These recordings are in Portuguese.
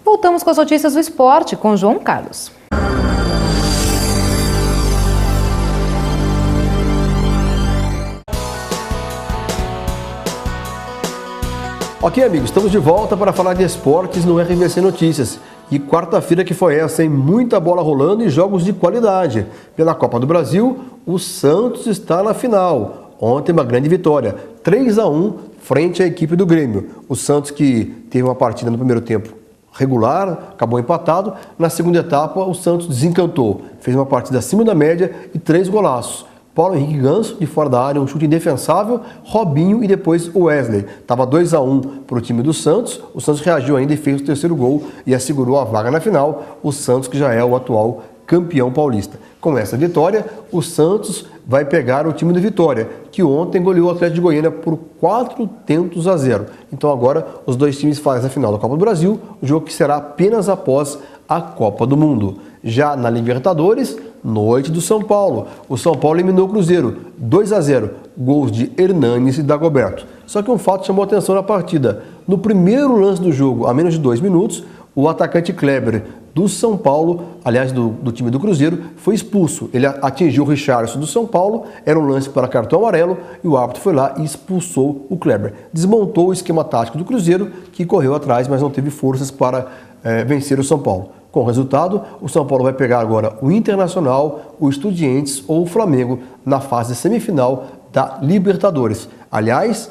Voltamos com as notícias do esporte com João Carlos. Ok, amigos, estamos de volta para falar de esportes no RVC Notícias. E quarta-feira que foi essa, hein? Muita bola rolando e jogos de qualidade. Pela Copa do Brasil, o Santos está na final. Ontem uma grande vitória, 3-1 frente à equipe do Grêmio. O Santos que teve uma partida no primeiro tempo regular, acabou empatado. Na segunda etapa, o Santos desencantou. Fez uma partida acima da média e 3 golaços. Paulo Henrique Ganso, de fora da área, um chute indefensável, Robinho e depois o Wesley. Estava 2-1 para o time do Santos. O Santos reagiu ainda e fez o terceiro gol e assegurou a vaga na final. O Santos, que já é o atual campeão paulista. Com essa vitória, o Santos vai pegar o time do Vitória, que ontem goleou o Atlético de Goiânia por 4-0. Então agora os dois times fazem a final da Copa do Brasil, o jogo que será apenas após a Copa do Mundo. Já na Libertadores, noite do São Paulo. O São Paulo eliminou o Cruzeiro, 2-0, gols de Hernanes e Dagoberto. Só que um fato chamou a atenção na partida. No primeiro lance do jogo, a menos de 2 minutos, o atacante Kleber do São Paulo, aliás do time do Cruzeiro, foi expulso. Ele atingiu o Richarlison do São Paulo, era um lance para cartão amarelo e o árbitro foi lá e expulsou o Kleber. Desmontou o esquema tático do Cruzeiro, que correu atrás, mas não teve forças para vencer o São Paulo. Com o resultado, o São Paulo vai pegar agora o Internacional, o Estudiantes ou o Flamengo na fase semifinal da Libertadores. Aliás,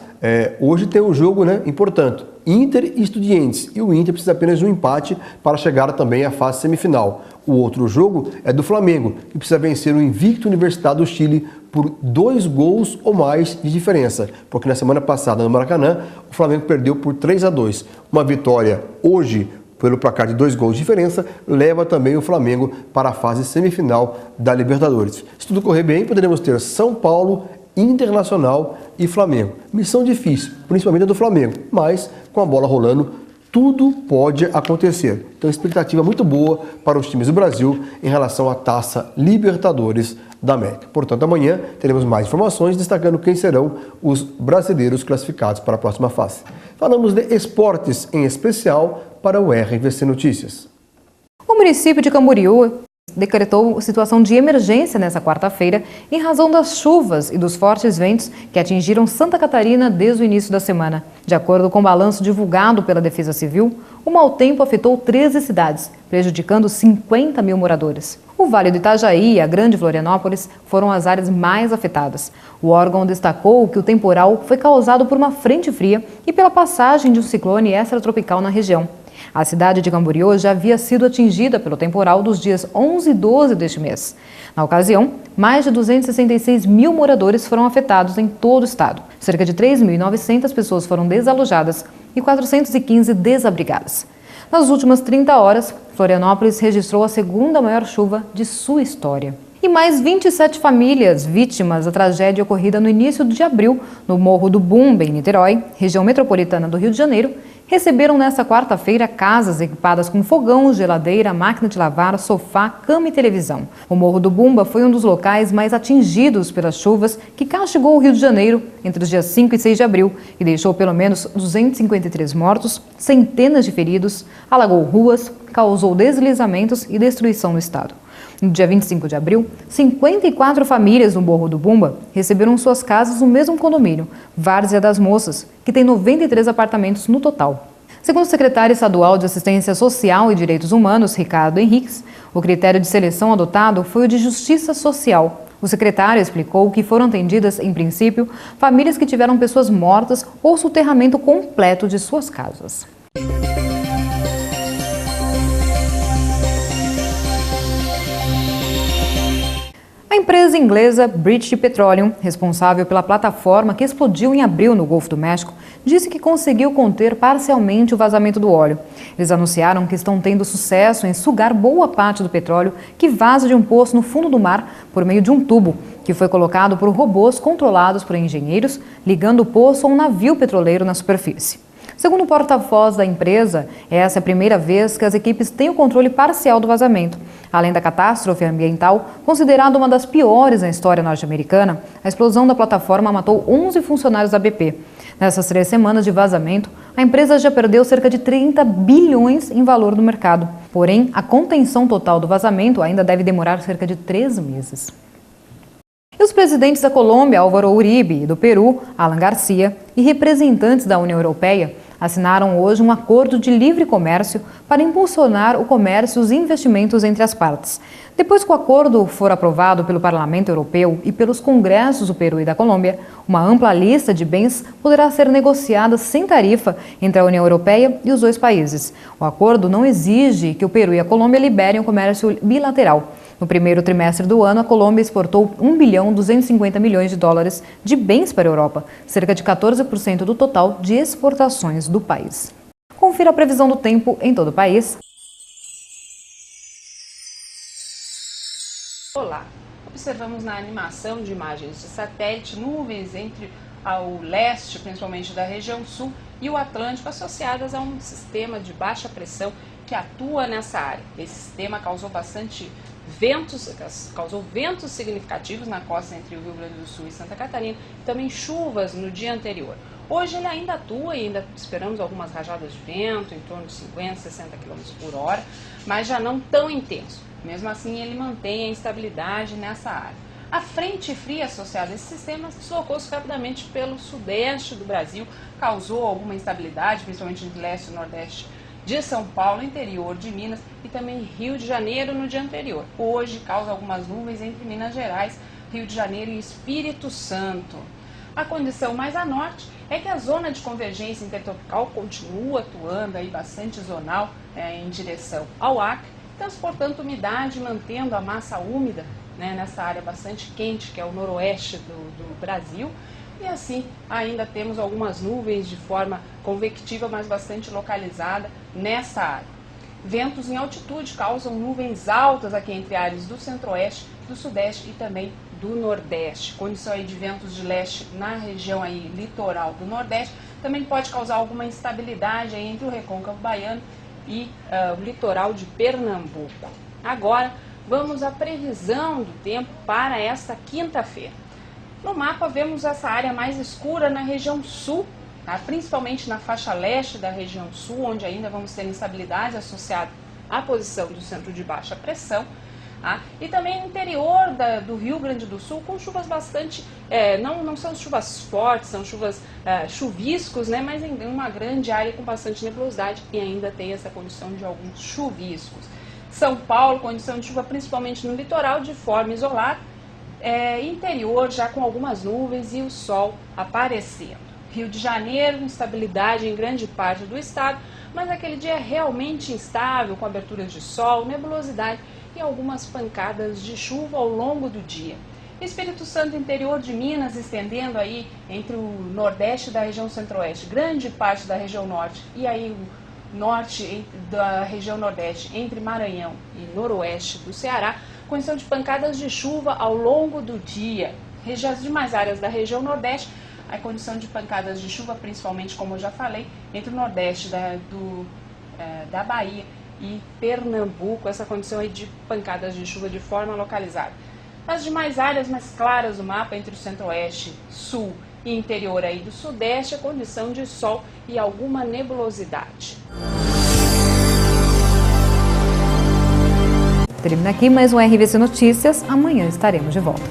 hoje tem um jogo importante, Inter e Estudiantes, e o Inter precisa apenas de um empate para chegar também à fase semifinal. O outro jogo é do Flamengo, que precisa vencer o invicto Universidade do Chile por 2 gols ou mais de diferença, porque na semana passada no Maracanã o Flamengo perdeu por 3-2. Uma vitória hoje pelo placar de 2 gols de diferença, leva também o Flamengo para a fase semifinal da Libertadores. Se tudo correr bem, poderemos ter São Paulo, Internacional e Flamengo. Missão difícil, principalmente a do Flamengo, mas com a bola rolando, tudo pode acontecer. Então, expectativa muito boa para os times do Brasil em relação à Taça Libertadores da América. Portanto, amanhã teremos mais informações destacando quem serão os brasileiros classificados para a próxima fase. Falamos de esportes, em especial para o RVC Notícias. O município de Camboriú decretou situação de emergência nesta quarta-feira em razão das chuvas e dos fortes ventos que atingiram Santa Catarina desde o início da semana. De acordo com o balanço divulgado pela Defesa Civil, o mau tempo afetou 13 cidades, prejudicando 50 mil moradores. O Vale do Itajaí e a Grande Florianópolis foram as áreas mais afetadas. O órgão destacou que o temporal foi causado por uma frente fria e pela passagem de um ciclone extratropical na região. A cidade de Camboriú já havia sido atingida pelo temporal dos dias 11 e 12 deste mês. Na ocasião, mais de 266 mil moradores foram afetados em todo o estado. Cerca de 3.900 pessoas foram desalojadas e 415 desabrigadas. Nas últimas 30 horas, Florianópolis registrou a segunda maior chuva de sua história. E mais 27 famílias vítimas da tragédia ocorrida no início de abril no Morro do Bumba, em Niterói, região metropolitana do Rio de Janeiro, receberam nesta quarta-feira casas equipadas com fogão, geladeira, máquina de lavar, sofá, cama e televisão. O Morro do Bumba foi um dos locais mais atingidos pelas chuvas que castigou o Rio de Janeiro entre os dias 5 e 6 de abril e deixou pelo menos 253 mortos, centenas de feridos, alagou ruas, causou deslizamentos e destruição no estado. No dia 25 de abril, 54 famílias no Morro do Bumba receberam suas casas no mesmo condomínio, Várzea das Moças, que tem 93 apartamentos no total. Segundo o secretário estadual de Assistência Social e Direitos Humanos, Ricardo Henriques, o critério de seleção adotado foi o de justiça social. O secretário explicou que foram atendidas, em princípio, famílias que tiveram pessoas mortas ou soterramento completo de suas casas. A empresa inglesa British Petroleum, responsável pela plataforma que explodiu em abril no Golfo do México, disse que conseguiu conter parcialmente o vazamento do óleo. Eles anunciaram que estão tendo sucesso em sugar boa parte do petróleo que vaza de um poço no fundo do mar por meio de um tubo, que foi colocado por robôs controlados por engenheiros, ligando o poço a um navio petroleiro na superfície. Segundo o porta-voz da empresa, essa é a primeira vez que as equipes têm o controle parcial do vazamento. Além da catástrofe ambiental, considerada uma das piores na história norte-americana, a explosão da plataforma matou 11 funcionários da BP. Nessas 3 semanas de vazamento, a empresa já perdeu cerca de 30 bilhões em valor no mercado. Porém, a contenção total do vazamento ainda deve demorar cerca de 3 meses. E os presidentes da Colômbia, Álvaro Uribe, e do Peru, Alan Garcia, e representantes da União Europeia assinaram hoje um acordo de livre comércio para impulsionar o comércio e os investimentos entre as partes. Depois que o acordo for aprovado pelo Parlamento Europeu e pelos congressos do Peru e da Colômbia, uma ampla lista de bens poderá ser negociada sem tarifa entre a União Europeia e os 2 países. O acordo não exige que o Peru e a Colômbia liberem o comércio bilateral. No primeiro trimestre do ano, a Colômbia exportou 1,250 bilhões de bens para a Europa, cerca de 14% do total de exportações do país. Confira a previsão do tempo em todo o país. Olá, observamos na animação de imagens de satélite nuvens entre ao leste, principalmente da região sul, e o Atlântico associadas a um sistema de baixa pressão que atua nessa área. Esse sistema causou ventos significativos na costa entre o Rio Grande do Sul e Santa Catarina, e também chuvas no dia anterior. Hoje ele ainda atua e ainda esperamos algumas rajadas de vento, em torno de 50, 60 km por hora, mas já não tão intenso. Mesmo assim, ele mantém a instabilidade nessa área. A frente fria associada a esse sistema deslocou-se rapidamente pelo sudeste do Brasil, causou alguma instabilidade, principalmente no leste e nordeste de São Paulo, interior de Minas e também Rio de Janeiro no dia anterior. Hoje causa algumas nuvens entre Minas Gerais, Rio de Janeiro e Espírito Santo. A condição mais a norte é que a zona de convergência intertropical continua atuando aí bastante zonal em direção ao Acre, transportando umidade e mantendo a massa úmida nessa área bastante quente, que é o noroeste do Brasil. E assim, ainda temos algumas nuvens de forma convectiva, mas bastante localizada nessa área. Ventos em altitude causam nuvens altas aqui entre áreas do centro-oeste, do sudeste e também do nordeste. Condição aí de ventos de leste na região aí litoral do nordeste também pode causar alguma instabilidade aí entre o recôncavo baiano e o litoral de Pernambuco. Agora, vamos à previsão do tempo para esta quinta-feira. No mapa vemos essa área mais escura na região sul, tá? Principalmente na faixa leste da região sul, onde ainda vamos ter instabilidade associada à posição do centro de baixa pressão. Tá? E também no interior do Rio Grande do Sul, com chuvas bastante, não são chuvas fortes, são chuvas chuviscos, né? Mas em uma grande área com bastante nebulosidade e ainda tem essa condição de alguns chuviscos. São Paulo, condição de chuva principalmente no litoral de forma isolada. Interior já com algumas nuvens e o sol aparecendo. Rio de Janeiro, instabilidade em grande parte do estado, mas aquele dia realmente instável, com aberturas de sol, nebulosidade e algumas pancadas de chuva ao longo do dia. Espírito Santo, interior de Minas, estendendo aí entre o nordeste da região centro-oeste, grande parte da região norte e aí o norte da região nordeste, entre Maranhão e noroeste do Ceará, condição de pancadas de chuva ao longo do dia. As demais áreas da região nordeste, a condição de pancadas de chuva, principalmente, como eu já falei, entre o nordeste da Bahia e Pernambuco, essa condição aí de pancadas de chuva de forma localizada. As demais áreas mais claras do mapa, entre o centro-oeste, sul e interior aí do sudeste, a condição de sol e alguma nebulosidade. Termina aqui mais um RVC Notícias. Amanhã estaremos de volta.